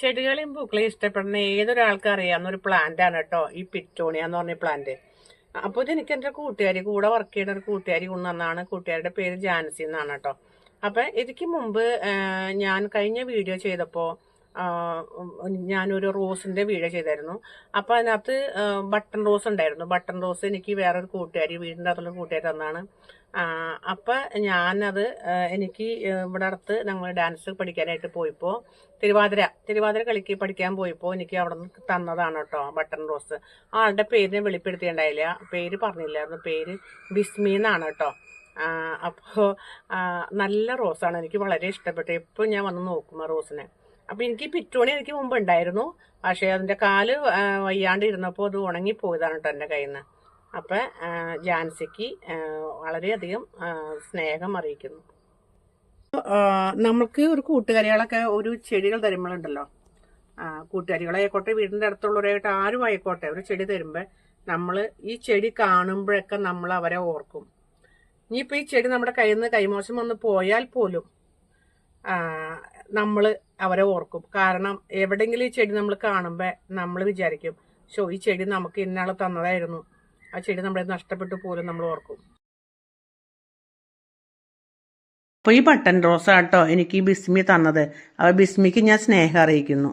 ചെടികളെയും പൂക്കളെയും ഇഷ്ടപ്പെടുന്ന ഏതൊരാൾക്കും അറിയാവുന്ന ഒരു പ്ലാന്റ് ആണ് കേട്ടോ ഈ പിറ്റോണിയ എന്ന് പറഞ്ഞ പ്ലാന്റ്. അപ്പോൾ ഇതെനിക്ക് എൻ്റെ കൂട്ടുകാരി കൂടെ വർക്ക് ചെയ്യുന്ന ഒരു കൂട്ടുകാരി കൊണ്ടുവന്നാണ്. കൂട്ടുകാരുടെ പേര് ജാൻസി എന്നാണ് കേട്ടോ. അപ്പം ഇതിക്ക് മുമ്പ് ഞാൻ കഴിഞ്ഞ വീഡിയോ ചെയ്തപ്പോൾ ഞാനൊരു റോസിൻ്റെ വീഡിയോ ചെയ്തായിരുന്നു. അപ്പോൾ അതിനകത്ത് ബട്ടൺ റോസ് ഉണ്ടായിരുന്നു. ബട്ടൺ റോസ് എനിക്ക് വേറൊരു കൂട്ടുകാരി വീടിൻ്റെ അകത്തുള്ള കൂട്ടുകാരി തന്നാണ്. അപ്പം ഞാനത് എനിക്ക് ഇവിടെ അടുത്ത് ഞങ്ങൾ ഡാൻസ് പഠിക്കാനായിട്ട് പോയപ്പോൾ തിരുവാതിര കളിക്ക് പഠിക്കാൻ പോയപ്പോൾ എനിക്ക് അവിടെ നിന്ന് തന്നതാണ് കേട്ടോ ബട്ടൺ റോസ്. ആളുടെ പേരിനെ വെളിപ്പെടുത്തിയിട്ടുണ്ടായില്ല, പേര് പറഞ്ഞില്ലായിരുന്നു. പേര് ബിസ്മി എന്നാണ് കേട്ടോ. അപ്പോൾ നല്ല റോസാണ്, എനിക്ക് വളരെ ഇഷ്ടപ്പെട്ടു. എപ്പോഴും ഞാൻ വന്ന് നോക്കും ആ റോസിനെ. അപ്പം എനിക്ക് പിറ്റോണി എനിക്ക് മുമ്പ് ഉണ്ടായിരുന്നു, പക്ഷേ അതിൻ്റെ കാല് വയ്യാണ്ട് ഇരുന്നപ്പോൾ അത് ഉണങ്ങിപ്പോയതാണ് കേട്ടോ എൻ്റെ കയ്യിൽ നിന്ന്. അപ്പം ജാൻസിക്ക് വളരെയധികം സ്നേഹം അറിയിക്കുന്നു. നമുക്ക് ഒരു കൂട്ടുകാരികളൊക്കെ ഒരു ചെടികൾ തരുമ്പോഴുണ്ടല്ലോ, കൂട്ടുകാരികളായിക്കോട്ടെ വീടിൻ്റെ അടുത്തുള്ളവരായിട്ട് ആരും ആയിക്കോട്ടെ, ഒരു ചെടി തരുമ്പോൾ നമ്മൾ ഈ ചെടി കാണുമ്പോഴൊക്കെ നമ്മൾ അവരെ ഓർക്കും. ഇനിയിപ്പോൾ ഈ ചെടി നമ്മുടെ കയ്യിൽ നിന്ന് കൈമോശം വന്ന് പോയാൽ പോലും നമ്മൾ അവരെ ഓർക്കും. കാരണം എവിടെയെങ്കിലും ഈ ചെടി നമ്മൾ കാണുമ്പോൾ നമ്മൾ വിചാരിക്കും, ഷോ ഈ ചെടി നമുക്ക് ഇന്നാൾ തന്നതായിരുന്നു, ആ ചെടി നമ്മളെ നഷ്ടപ്പെട്ടു പോലും നമ്മൾ ഓർക്കും. അപ്പോൾ ഈ ബട്ടൺ റോസാട്ടോ എനിക്ക് ഈ ബിസ്മി തന്നത്. അപ്പോൾ ബിസ്മിക്ക് ഞാൻ സ്നേഹം അറിയിക്കുന്നു.